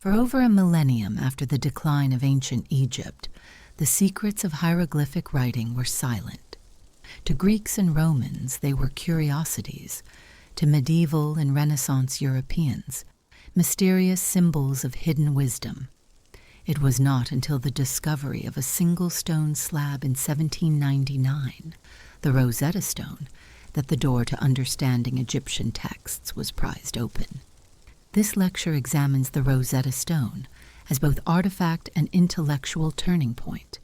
For over a millennium after the decline of ancient Egypt, the secrets of hieroglyphic writing were silent. To Greeks and Romans, they were curiosities. To medieval and Renaissance Europeans, mysterious symbols of hidden wisdom. It was not until the discovery of a single stone slab in 1799, the Rosetta Stone, that the door to understanding Egyptian texts was prized open. This lecture examines the Rosetta Stone as both artifact and intellectual turning point.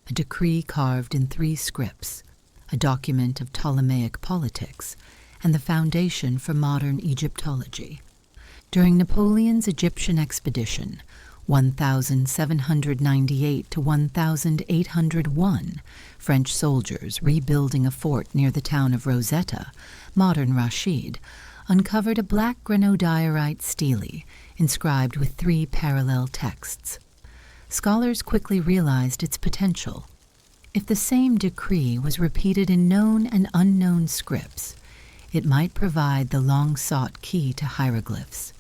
A decree carved in 3 scripts, a document of Ptolemaic politics, and the foundation for modern Egyptology. During Napoleon's Egyptian expedition, 1798 to 1801, French soldiers rebuilding a fort near the town of Rosetta, modern Rashid, uncovered a black granodiorite stele inscribed with 3 parallel texts. Scholars quickly realized its potential. If the same decree was repeated in known and unknown scripts, it might provide the long-sought key to hieroglyphs.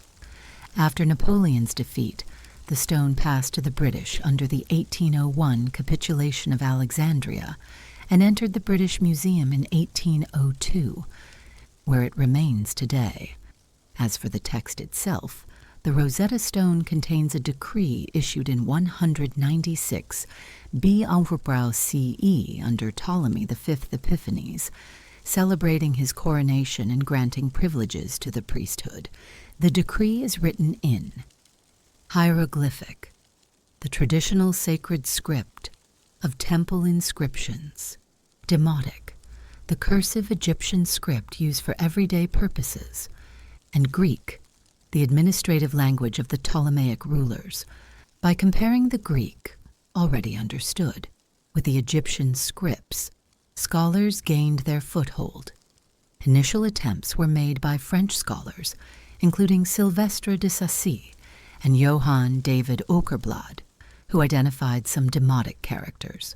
After Napoleon's defeat, the stone passed to the British under the 1801 capitulation of Alexandria and entered the British Museum in 1802, where it remains today. As for the text itself, the Rosetta Stone contains a decree issued in 196 CE under Ptolemy V Epiphanes, celebrating his coronation and granting privileges to the priesthood. The decree is written in hieroglyphic, the traditional sacred script of temple inscriptions; demotic, the cursive Egyptian script used for everyday purposes; and Greek, the administrative language of the Ptolemaic rulers. By comparing the Greek, already understood, with the Egyptian scripts, scholars gained their foothold. Initial attempts were made by French scholars, including Sylvestre de Sacy and Johann David Okerblad, who identified some demotic characters.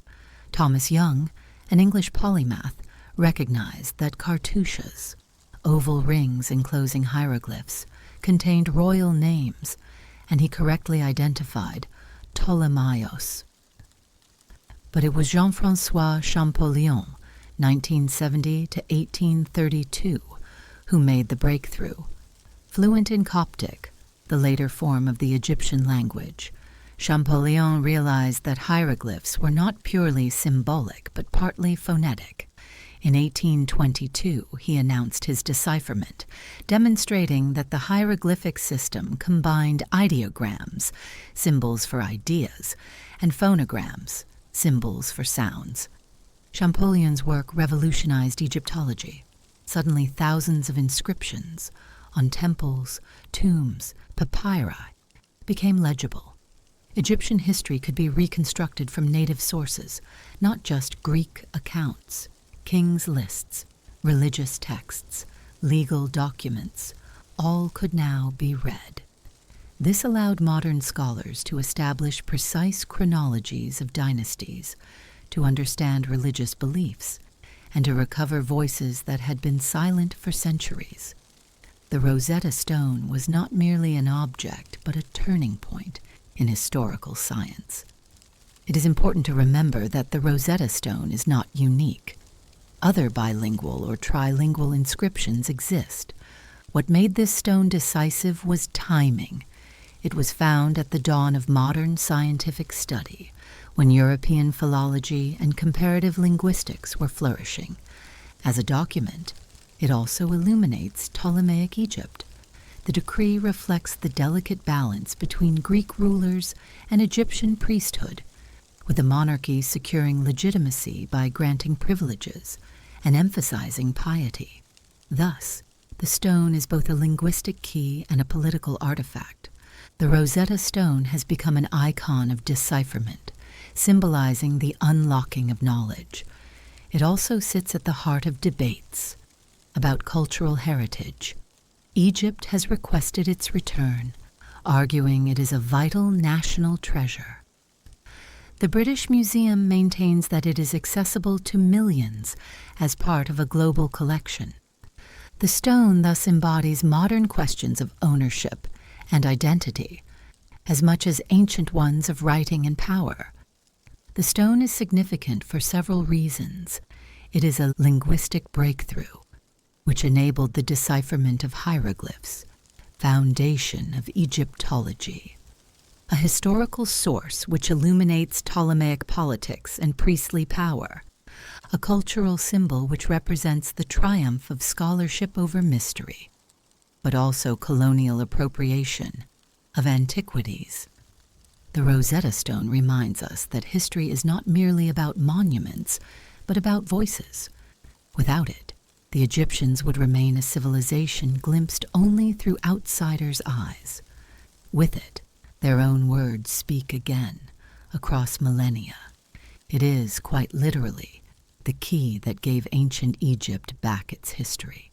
Thomas Young, an English polymath, recognized that cartouches, oval rings enclosing hieroglyphs, contained royal names, and he correctly identified Ptolemaios. But it was Jean-François Champollion, 1970 to 1832, who made the breakthrough. Fluent in Coptic, the later form of the Egyptian language, Champollion realized that hieroglyphs were not purely symbolic but partly phonetic. In 1822, he announced his decipherment, demonstrating that the hieroglyphic system combined ideograms, symbols for ideas, and phonograms, symbols for sounds. Champollion's work revolutionized Egyptology. Suddenly, thousands of inscriptions on temples, tombs, papyri became legible. Egyptian history could be reconstructed from native sources, not just Greek accounts. Kings' lists, religious texts, legal documents, all could now be read. This allowed modern scholars to establish precise chronologies of dynasties, to understand religious beliefs, and to recover voices that had been silent for centuries. The Rosetta Stone was not merely an object, but a turning point in historical science. It is important to remember that the Rosetta Stone is not unique. Other bilingual or trilingual inscriptions exist. What made this stone decisive was timing. It was found at the dawn of modern scientific study, when European philology and comparative linguistics were flourishing. As a document, it also illuminates Ptolemaic Egypt. The decree reflects the delicate balance between Greek rulers and Egyptian priesthood, with the monarchy securing legitimacy by granting privileges and emphasizing piety. Thus, the stone is both a linguistic key and a political artifact. The Rosetta Stone has become an icon of decipherment, symbolizing the unlocking of knowledge. It also sits at the heart of debates about cultural heritage. Egypt has requested its return, arguing it is a vital national treasure. The British Museum maintains that it is accessible to millions as part of a global collection. The stone thus embodies modern questions of ownership and identity, as much as ancient ones of writing and power. The stone is significant for several reasons. It is a linguistic breakthrough, which enabled the decipherment of hieroglyphs, foundation of Egyptology, a historical source which illuminates Ptolemaic politics and priestly power, a cultural symbol which represents the triumph of scholarship over mystery, but also colonial appropriation of antiquities. The Rosetta Stone reminds us that history is not merely about monuments, but about voices. Without it, the Egyptians would remain a civilization glimpsed only through outsiders' eyes. With it, their own words speak again, across millennia. It is, quite literally, the key that gave ancient Egypt back its history.